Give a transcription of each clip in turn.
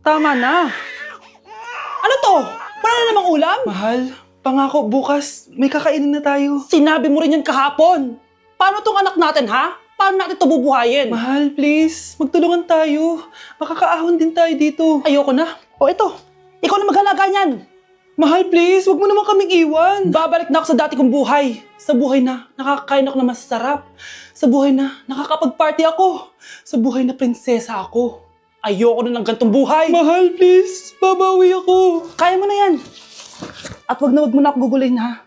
Tama na. Ano to? Wala na namang ulam? Mahal, pangako bukas may kakainin na tayo. Sinabi mo rin yan kahapon. Paano tong anak natin, ha? Paano natin ito bubuhayin? Mahal, please, magtulungan tayo. Makakaahon din tayo dito. Ayoko na. O ito, ikaw na maghalaga niyan. Mahal, please, wag mo naman kaming iwan. Babalik na ako sa dati kong buhay. Sa buhay na nakakakain ako na masarap. Sa buhay na nakakapag-party ako. Sa buhay na prinsesa ako. Ayoko na ng gantong buhay. Mahal, please, babawi ako. Kaya mo na yan. At wag mo na ako gugulin, ha?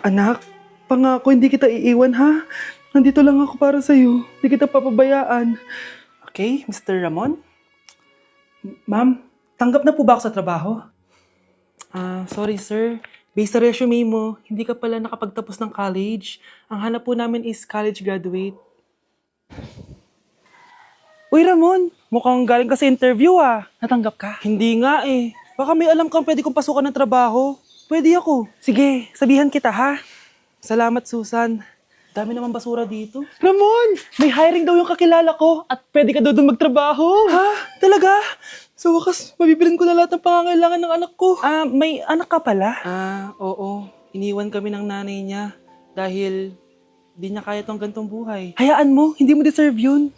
Anak, pangako hindi kita iiwan ha. Nandito lang ako para sa'yo. Hindi kita papabayaan. Okay, Mr. Ramon? Ma'am, tanggap na po ba ako sa trabaho? Sorry sir. Based sa resume mo, hindi ka pala nakapagtapos ng college. Ang hanap po namin is college graduate. Uy, Ramon, mukhang galing ka sa interview, Natanggap ka? Hindi nga eh. Baka may alam kang pwede kong pasukan ng trabaho. Pwede ako. Sige, sabihan kita, ha? Salamat, Susan. Dami naman basura dito. Ramon! May hiring daw yung kakilala ko at pwede ka daw doon magtrabaho. Ha? Talaga? Sa wakas, mabibilin ko na lahat ng pangangailangan ng anak ko. May anak ka pala? Oo. Iniwan kami ng nanay niya dahil di niya kaya tong gantong buhay. Hayaan mo, hindi mo deserve yun.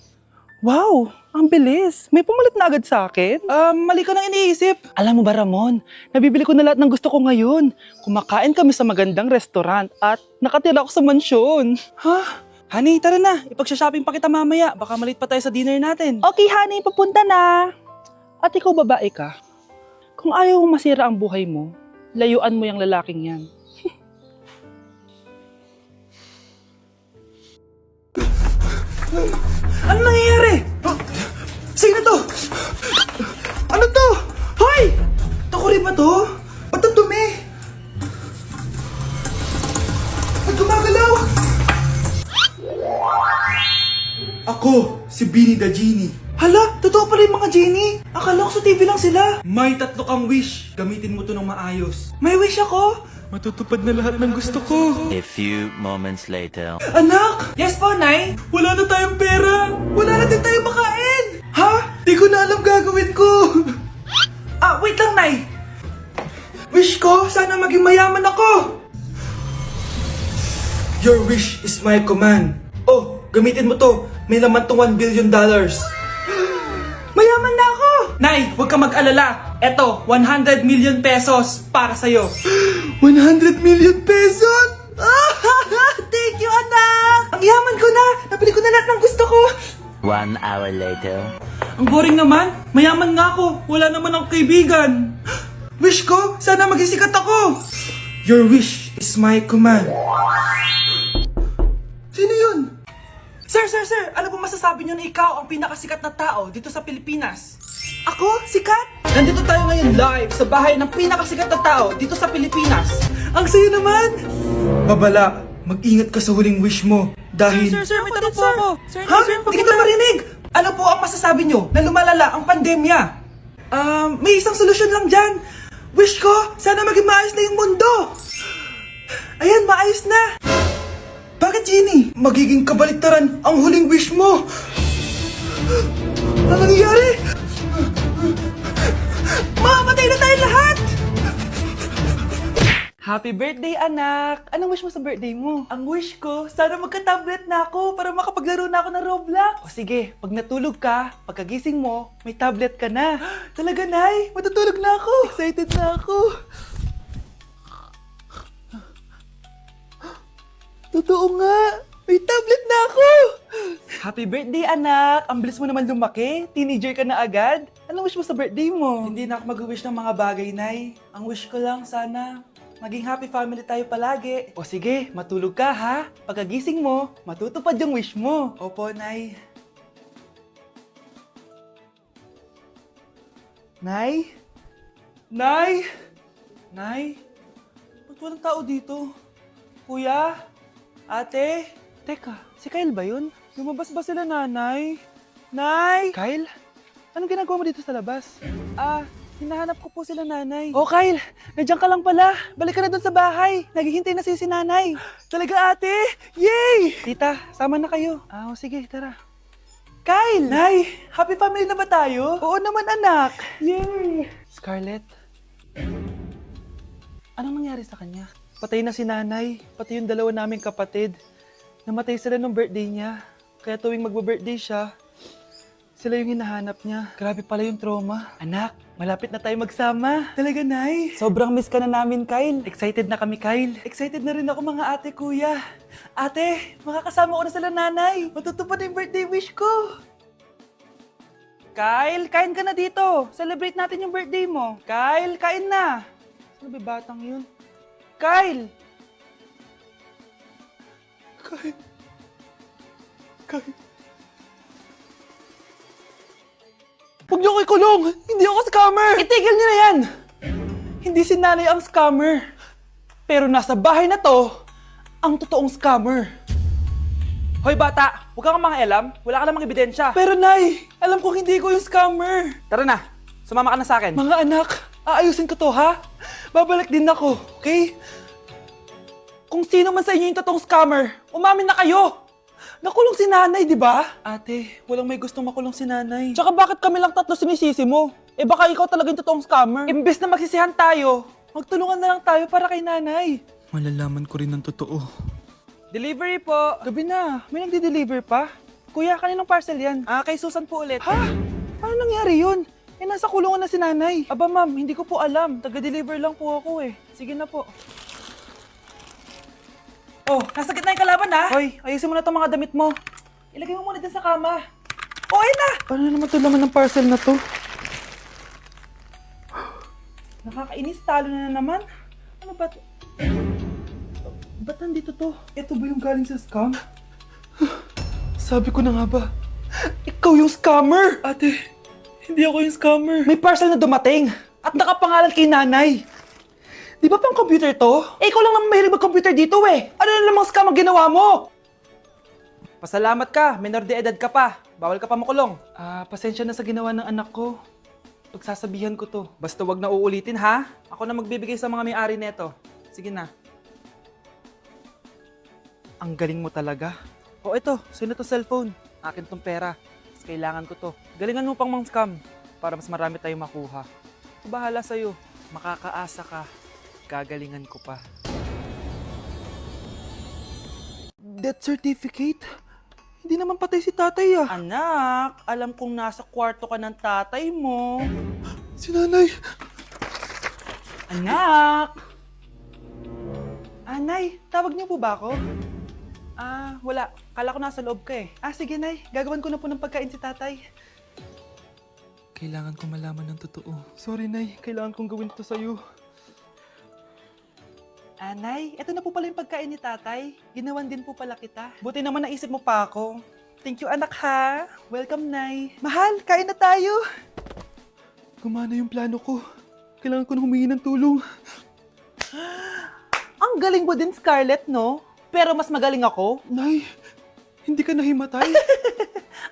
Wow, ang bilis. May pumalit na agad sa akin. Mali ka nang iniisip. Alam mo ba, Ramon, nabibili ko na lahat ng gusto ko ngayon. Kumakain kami sa magandang restaurant at nakatira ako sa mansyon. Ha? Honey, tara na. Ipag-shopping pa kita mamaya. Baka malit pa tayo sa dinner natin. Okay, honey, papunta na. At ikaw babae ka. Kung ayaw mong masira ang buhay mo, layuan mo yung lalaking yan. Ano nangyayari? Sino to? Ano to? Hoy! Takuri ba to? Ba't ang dumi? Ba't gumagalaw? Ako, si Beanie the Genie. Hala, totoo pala yung mga genie. Akala ko sa TV lang sila. May 3 kang wish. Gamitin mo to ng maayos. May wish ako? Matutupad na lahat ng gusto ko. A few moments later. Anak! Yes po, Nay? Wala na tayong pera! Wala na din tayong makain! Ha? Di ko na alam gagawin ko! Wait lang, Nay! Wish ko, sana maging mayaman ako! Your wish is my command. Oh, gamitin mo to. May laman tong $1 billion. Mayaman na ako! Nay, huwag ka mag-alala. Eto, 100 million pesos para sa'yo. 100 million pesos? Thank you, anak! Ang yaman ko na! Nabili ko na lahat ng gusto ko! 1 hour later. Ang boring naman. Mayaman nga ako. Wala naman akong kaibigan. Wish ko, sana maging sikat ako. Your wish is my command. Sino yun? Sir! Ano po masasabi niyo na ikaw ang pinakasikat na tao dito sa Pilipinas? Ako? Sikat? Nandito tayo ngayon live sa bahay ng pinakasikat na tao dito sa Pilipinas. Ang sayo naman! Babala, mag-ingat ka sa huling wish mo dahil... Sir, may tanong po ako. Sir, Ha? Hindi kita marinig! Ano po ang masasabi nyo na lumalala ang pandemya? May isang solusyon lang dyan. Wish ko, sana maging maayos na yung mundo. Ayan, maayos na. Bakit, Genie? Magiging kabaliktaran ang huling wish mo. Ano nangyayari? Mamamatay na tayo lahat! Happy birthday, anak! Anong wish mo sa birthday mo? Ang wish ko, sana magka-tablet na ako para makapaglaro na ako ng Roblox. O sige, pag natulog ka, pagkagising mo, may tablet ka na. Talaga, Nay? Matutulog na ako. Excited na ako. Totoo nga. May tablet na ako. Happy birthday, anak! Ang bilis mo naman lumaki. Teenager ka na agad. Anong wish mo sa birthday mo? Hindi na ako mag-wish ng mga bagay, Nay. Ang wish ko lang, sana maging happy family tayo palagi. O sige, matulog ka ha. Pagkagising mo, matutupad yung wish mo. Opo, Nay. Nay? Nay! Nay? Ba't walang tao dito? Kuya? Ate? Teka, si Kyle ba yun? Lumabas ba sila, Nanay? Nay! Kyle? Anong ginagawa mo dito sa labas? Hinahanap ko po sila, Nanay. Oh, Kyle! Nandiyan ka lang pala. Balik ka na doon sa bahay. Naghihintay na si nanay. Talaga, ate? Yay! Tita, sama na kayo. Sige, tara. Kyle! Nay, happy family na ba tayo? Oo naman, anak. Yay! Scarlett, anong nangyari sa kanya? Patay na si nanay, pati yung dalawa naming kapatid. Namatay sila nung birthday niya. Kaya tuwing magbe-birthday siya, sila yung hinahanap niya. Grabe pala yung trauma. Anak, malapit na tayo magsama. Talaga, Nay. Sobrang miss ka na namin, Kyle. Excited na kami, Kyle. Excited na rin ako, mga ate, kuya. Ate, makakasama ko na sila nanay. Matutupad na yung birthday wish ko. Kyle, kain ka na dito. Celebrate natin yung birthday mo. Kyle, kain na. Sino ba yung batang yun? Kyle! Kyle. Huwag niyo ko ikulong! Hindi ako scammer! Itigil niyo na yan! Hindi si nanay ang scammer. Pero nasa bahay na to, ang totoong scammer. Hoy bata, huwag kang mangialam. Wala ka namang ebidensya. Pero nay, alam ko hindi ko yung scammer. Tara na, sumama ka na sa akin. Mga anak, aayusin ko to ha? Babalik din ako, okay? Kung sino man sa inyo yung totoong scammer, umamin na kayo! Nakulong si nanay, di ba? Ate, walang may gustong makulong si nanay. Tsaka bakit kami lang tatlo sinisisi mo? Eh baka ikaw talaga yung totoong scammer. Imbes na magsisihan tayo, magtulungan na lang tayo para kay nanay. Malalaman ko rin ng totoo. Delivery po. Gabi na. May nagde-deliver pa? Kuya, kaninong parcel yan? Kay Susan po ulit. Ha? Paano nangyari yun? Eh, nasa kulungan na si nanay. Aba ma'am, hindi ko po alam. Taga-deliver lang po ako eh. Sige na po. Oh, nasa gitna yung kalaban ha? Hoy, ayusin mo na itong mga damit mo. Ilagay mo muna dyan sa kama. Oh, ayun na! Paano naman ito laman ng parcel na to? Nakakainis, talo na naman. Ano ba ito? Ba't nandito to? Ito ba yung galing sa scam? Sabi ko na nga ba, ikaw yung scammer! Ate, hindi ako yung scammer. May parcel na dumating at nakapangalan kay nanay. Di ba pang computer to? Eh, ikaw lang naman mahilig mag-computer dito eh. Ano na namang scam ang ginawa mo? Pasalamat ka, minor de edad ka pa. Bawal ka pa makulong. Pasensya na sa ginawa ng anak ko. Pagsasabihan ko to. Basta wag na uulitin ha. Ako na magbibigay sa mga may-ari neto. Sige na. Ang galing mo talaga. O ito, sino to cellphone? Akin tong pera. Mas kailangan ko to. Galingan mo pang mang scam para mas marami tayong makuha. Bahala sa'yo. Makakaasa ka. Gagalingan ko pa. Death certificate? Hindi naman patay si tatay ah. Anak, alam kong nasa kwarto ka ng tatay mo. Si nanay. Anak! Nay, tawag niyo po ba ako? Wala. Kala ko nasa loob ka eh. Sige nay, gagawan ko na po ng pagkain si tatay. Kailangan ko malaman ng totoo. Sorry nay, kailangan kong gawin ito sa'yo. Nay, eto na po pala yung pagkain ni tatay. Ginawan din po pala kita. Buti naman naisip mo pa ako. Thank you anak ha. Welcome nay. Mahal, kain na tayo. Gumana yung plano ko. Kailangan ko na humingi ng tulong. Ang galing mo din Scarlett, no? Pero mas magaling ako. Nay, hindi ka nahimatay.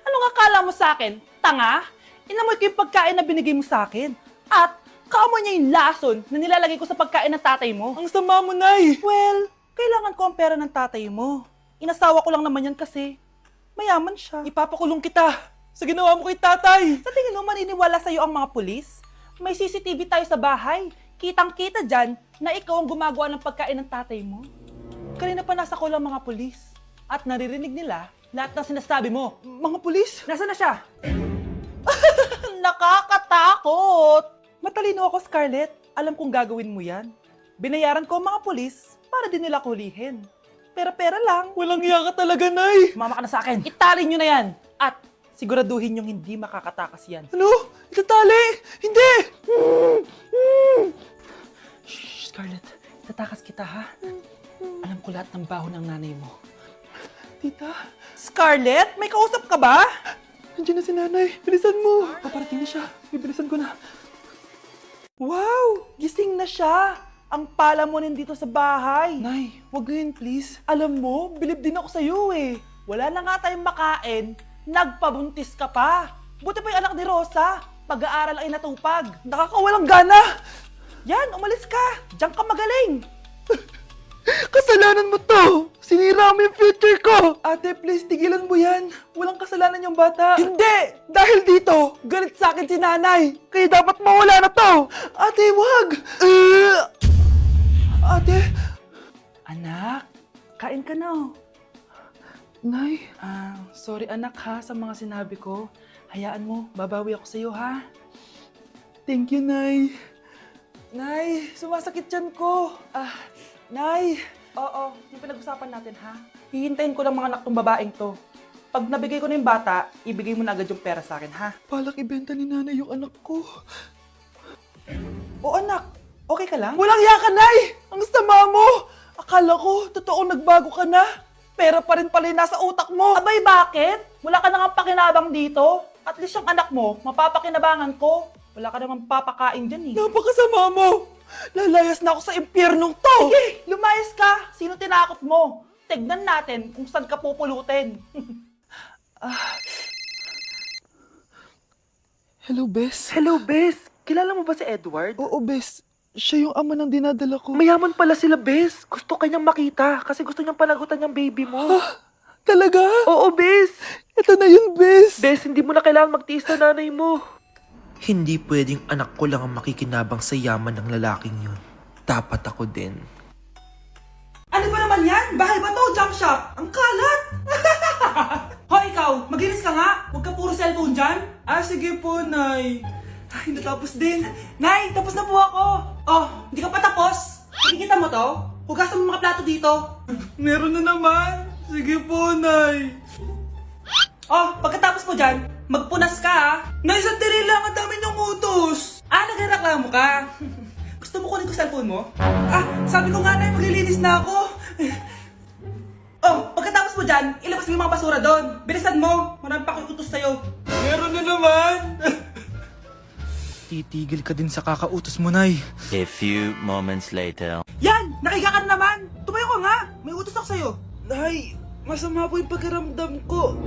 Anong akala mo sa akin? Tanga? Inamoy ko yung pagkain na binigay mo sa akin. At kaamoy niya yung lason na nilalagay ko sa pagkain ng tatay mo. Ang sama mo, Nay! Well, kailangan ko ang pera ng tatay mo. Inasawa ko lang naman yan kasi mayaman siya. Ipapakulong kita sa ginawa mo kay tatay. Sa tingin mo maniniwala sa'yo ang mga pulis? May CCTV tayo sa bahay. Kitang-kita dyan na ikaw ang gumagawa ng pagkain ng tatay mo. Kanina pa nasa kulang mga pulis. At naririnig nila lahat ng sinasabi mo. Mga pulis? Nasaan na siya? Nakakatakot! Matalino ako, Scarlett. Alam kong gagawin mo yan. Binayaran ko ang mga pulis para din nila kulihin. Pera-pera lang. Walang iya ka talaga, Nay. Mama ka na sa akin. Itali nyo na yan. At siguraduhin nyong hindi makakatakas yan. Ano? Itatali? Hindi! Shh, Scarlett. Itatakas kita, ha? Alam ko lahat ng baho ng nanay mo. Tita? Scarlett? May kausap ka ba? Nandiyan na si nanay. Bilisan mo. Paparating na siya. Bibilisan ko na. Wow! Gising na siya! Ang pala mo nandito sa bahay. Nay, wag ganyan please. Alam mo, bilib din ako sa'yo eh. Wala na nga tayong makain, nagpabuntis ka pa. Buti pa yung anak ni Rosa, pag-aaral ay natupag. Nakakawalang gana! Yan, umalis ka! Diyan ka magaling! Kasalanan mo to! Sinira mo yung future ko! Ate, please, tigilan mo yan. Walang kasalanan yung bata. Hindi! Dahil dito, galit sa akin si nanay. Kaya dapat mawala na to! Ate, wag! Ate! Anak, kain ka na. Nay? Sorry anak ha sa mga sinabi ko. Hayaan mo, babawi ako sa'yo ha. Thank you, Nay. Nay, sumasakit yan ko. Nay. Oo, yung pinag-usapan natin ha. Hihintayin ko lang mga anak tong babaeng to. Pag nabigay ko na yung bata, ibigay mo na agad yung pera sa akin ha. Palak ibenta ni nanay yung anak ko. O anak, okay ka lang? Walang iya ka, Nay! Ang sama mo! Akala ko, totoo nagbago ka na. Pera pa rin pala yung nasa utak mo. Abay, bakit? Wala ka nang pakinabang dito. At least yung anak mo, mapapakinabangan ko. Wala ka namang papakain dyan eh. Napakasama mo! Lalayas na ako sa impyernong to! Sige, lumayas ka! Sino tinakot mo? Tignan natin kung saan ka pupulutin. Hello, Bes. Hello, Bes. Kilala mo ba si Edward? Oo, Bes. Siya yung ama ng dinadala ko. Mayaman pala sila, Bes. Gusto kanyang makita kasi gusto niyang panagutan yung baby mo. Talaga? Oo, Bes. Ito na yun, Bes. Bes, hindi mo na kailangan magtiis na nanay mo. Hindi pwedeng anak ko lang ang makikinabang sa yaman ng lalaking yun. Dapat ako din. Ano ba naman yan? Bahay ba to? Junk shop? Ang kalat! Hoy, ikaw! Maginis ka nga! Huwag ka puro cellphone dyan! Sige po, Nay. Ay, natapos din. Nay, tapos na po ako! Oh, hindi ka pa tapos? Nakikita mo to? Hugasan mo mga plato dito. Meron na naman. Sige po, Nay. Oh, pagkatapos mo dyan, magpunas ka ha. Nay, sandali lang, ang dami niyong utos. Nagreklamo ka. Gusto mo kunin ko cellphone mo? Sabi ko nga, Nay, maglilinis na ako. Oh, pagkatapos mo dyan, ilabas mo yung mga basura doon. Bilisan mo, marami pa akong utos sa'yo. Meron na naman. Titigil ka din sa kakautos mo, Nay. A few moments later. Yan! Nakiga ka na naman! Tumayo ka nga! May utos ako sa'yo. Nay, masama po yung pagkaramdam ko.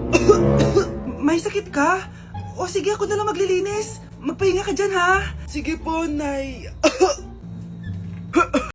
May sakit ka? O sige, ako na lang maglilinis. Magpahinga ka dyan, ha? Sige po, Nay.